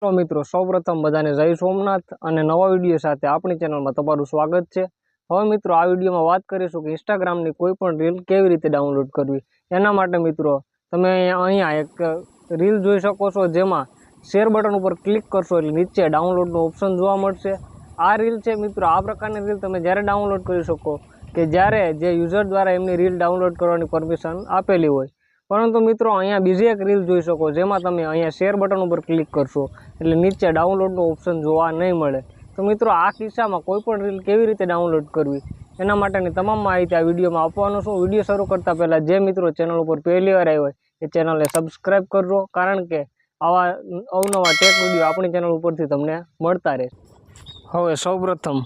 તો મિત્રો સૌપ્રથમ બધાને જય સોમનાથ અને નવા વિડીયો સાથે આપણી ચેનલમાં તમારું સ્વાગત છે। હવે મિત્રો આ વિડીયોમાં વાત કરીશું કે ઇન્સ્ટાગ્રામની કોઈ પણ રીલ કેવી રીતે ડાઉનલોડ કરવી। એના માટે મિત્રો તમે અહીંયા એક રીલ જોઈ શકો છો, જેમાં શેર બટન ઉપર ક્લિક કરશો એટલે નીચે ડાઉનલોડનું ઓપ્શન જોવા મળશે। આ રીલ છે મિત્રો, આ પ્રકારની રીલ તમે જ્યારે ડાઉનલોડ કરી શકો કે જ્યારે જે યુઝર દ્વારા એમની રીલ ડાઉનલોડ કરવાની પરમિશન આપેલી હોય। પરંતુ મિત્રો અહીંયા બીજી એક રીલ જોઈ શકો, જેમાં તમે અહીંયા શેર બટન ઉપર ક્લિક કરશો એટલે નીચે ડાઉનલોડનું ઓપ્શન જોવા નહીં મળે। તો મિત્રો આ કિસ્સામાં કોઈ પણ રીલ કેવી રીતે ડાઉનલોડ કરવી એના માટેની તમામ માહિતી આ વિડીયોમાં આપવાનો છું। વિડીયો શરૂ કરતાં પહેલાં જે મિત્રો ચેનલ ઉપર પહેલી વાર આવ્યા હોય એ ચેનલને સબસ્ક્રાઈબ કરજો, કારણ કે આવા અવનવા ટેક વિડીયો આપણી ચેનલ ઉપરથી તમને મળતા રહે। હવે સૌપ્રથમ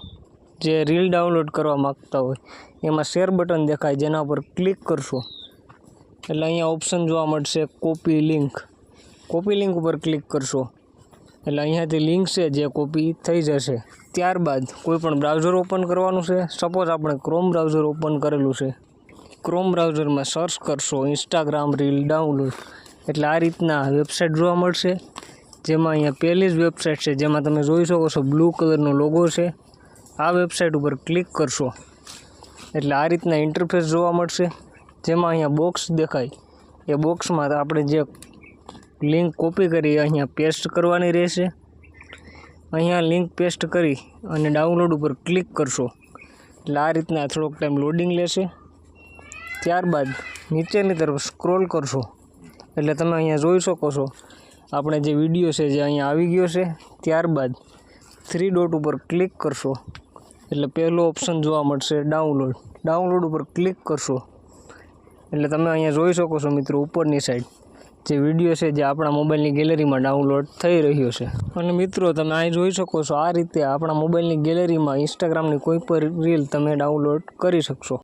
જે રીલ ડાઉનલોડ કરવા માગતા હોય એમાં શેર બટન દેખાય, જેના ઉપર ક્લિક કરશો એટલે અહીંયા ઓપ્શન જોવા મળશે કોપી લિંક। કોપી લિંક ઉપર ક્લિક કરશો એટલે અહીંયાથી લિંક છે જે કોપી થઈ જશે। ત્યારબાદ કોઈ પણ બ્રાઉઝર ઓપન કરવાનું છે। સપોઝ આપણે ક્રોમ બ્રાઉઝર ઓપન કરેલું છે, ક્રોમ બ્રાઉઝરમાં સર્ચ કરશો ઇન્સ્ટાગ્રામ રીલ ડાઉનલોડ એટલે આ રીતના વેબસાઇટ જોવા મળશે, જેમાં અહીંયા પહેલી જ વેબસાઇટ છે, જેમાં તમે જોઈ શકો છો બ્લુ કલરનો લોગો છે। આ વેબસાઇટ ઉપર ક્લિક કરશો એટલે આ રીતના ઇન્ટરફેસ જોવા મળશે, જેમાં અહીંયા બોક્સ દેખાય એ બોક્સમાં આપણે જે લિંક કોપી કરી અહીંયા પેસ્ટ કરવાની રહેશે। અહીંયા લિંક પેસ્ટ કરી અને ડાઉનલોડ ઉપર ક્લિક કરશો એટલે આ રીતના થોડોક ટાઈમ લોડિંગ લેશે। ત્યારબાદ નીચેની તરફ સ્ક્રોલ કરશો એટલે તમે અહીંયા જોઈ શકો છો આપણે જે વિડીયો છે જે અહીંયા આવી ગયો છે। ત્યારબાદ 3 ડોટ ઉપર ક્લિક કરશો એટલે પહેલો ઓપ્શન જોવા મળશે ડાઉનલોડ। ડાઉનલોડ ઉપર ક્લિક કરશો એટલે તમે અહીંયા જોઈ શકો છો મિત્રો ઉપરની સાઈડ જે વિડીયો છે જે આપણા મોબાઈલની ગેલેરીમાં ડાઉનલોડ થઈ રહ્યો છે। અને મિત્રો તમે અહીં જોઈ શકો છો આ રીતે આપણા મોબાઈલની ગેલેરીમાં ઇન્સ્ટાગ્રામની કોઈ પણ રીલ તમે ડાઉનલોડ કરી શકશો।